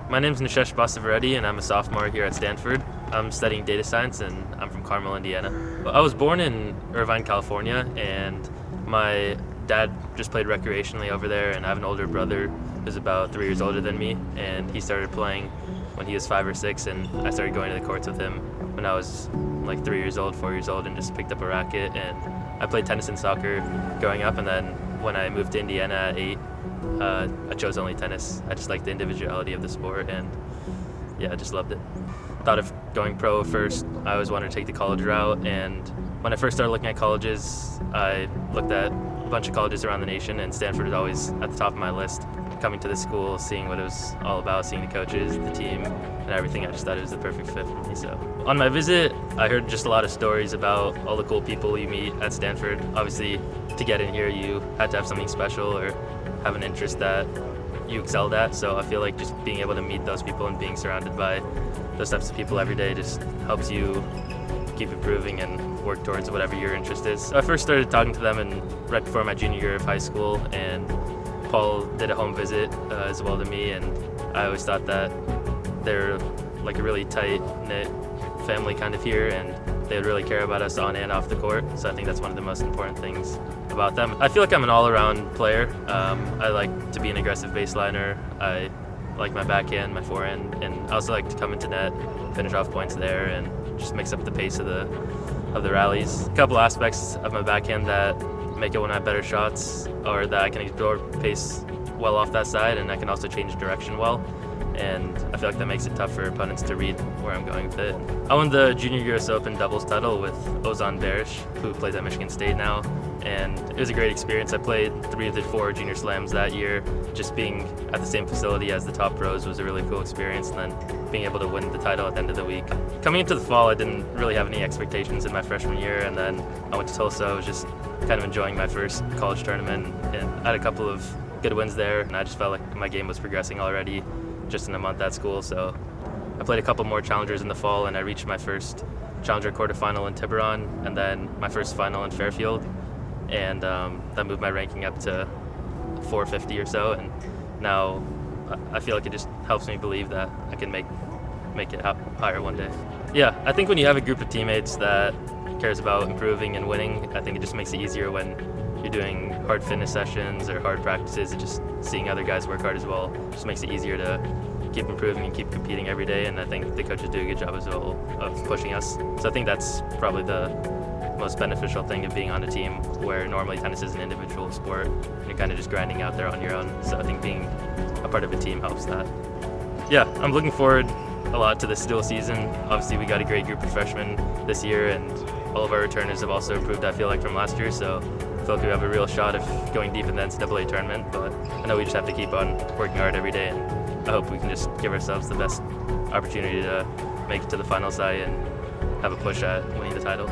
My name is Nishesh Basavareddy, and I'm a sophomore here at Stanford. I'm studying data science, and I'm from Carmel, Indiana. I was born in Irvine, California, and my dad just played recreationally over there, and I have an older brother who's about 3 years older than me, and he started playing when he was 5 or 6, and I started going to the courts with him when I was like 3 years old, 4 years old, and just picked up a racket. And I played tennis and soccer growing up, and then when I moved to Indiana at 8, I chose only tennis. I just liked the individuality of the sport, and yeah, I just loved it. Thought of going pro first. I always wanted to take the college route, and when I first started looking at colleges, I looked at a bunch of colleges around the nation, and Stanford was always at the top of my list. Coming to the school, seeing what it was all about, seeing the coaches, the team, and everything, I just thought it was the perfect fit for me. So on my visit, I heard just a lot of stories about all the cool people you meet at Stanford. Obviously, to get in here, you had to have something special or have an interest that you excelled at. So I feel like just being able to meet those people and being surrounded by those types of people every day just helps you keep improving and work towards whatever your interest is. I first started talking to them right before my junior year of high school, and Paul did a home visit as well to me, and I always thought that they're like a really tight-knit family kind of here, and they would really care about us on and off the court. So I think that's one of the most important things about them. I feel like I'm an all-around player. I like to be an aggressive baseliner. I like my backhand, my forehand, and I also like to come into net, finish off points there, and just mix up the pace of the rallies. A couple aspects of my backhand that make it one of my better shots, or that I can explore pace well off that side, and I can also change direction well. And I feel like that makes it tough for opponents to read where I'm going with it. I won the Junior US Open doubles title with Ozan Barish, who plays at Michigan State now, and it was a great experience. I played 3 of the 4 junior slams that year. Just being at the same facility as the top pros was a really cool experience, and then being able to win the title at the end of the week. Coming into the fall, I didn't really have any expectations in my freshman year, and then I went to Tulsa. I was just kind of enjoying my first college tournament, and I had a couple of good wins there, and I just felt like my game was progressing already just in a month at school. So I played a couple more challengers in the fall, and I reached my first challenger quarterfinal in Tiburon, and then my first final in Fairfield, and that moved my ranking up to 450 or so, and now I feel like it just helps me believe that I can make it higher one day. Yeah, I think when you have a group of teammates that cares about improving and winning, I think it just makes it easier when you're doing hard fitness sessions or hard practices. And just seeing other guys work hard as well just makes it easier to keep improving and keep competing every day, and I think the coaches do a good job as well of pushing us. So I think that's probably the most beneficial thing of being on a team, where normally tennis is an individual sport and you're kind of just grinding out there on your own. So I think being a part of a team helps that. Yeah, I'm looking forward a lot to this dual season. Obviously, we got a great group of freshmen this year, and all of our returners have also improved, I feel like, from last year. So I feel like we have a real shot of going deep in the NCAA tournament, but I know we just have to keep on working hard every day, and I hope we can just give ourselves the best opportunity to make it to the final side and have a push at winning the title.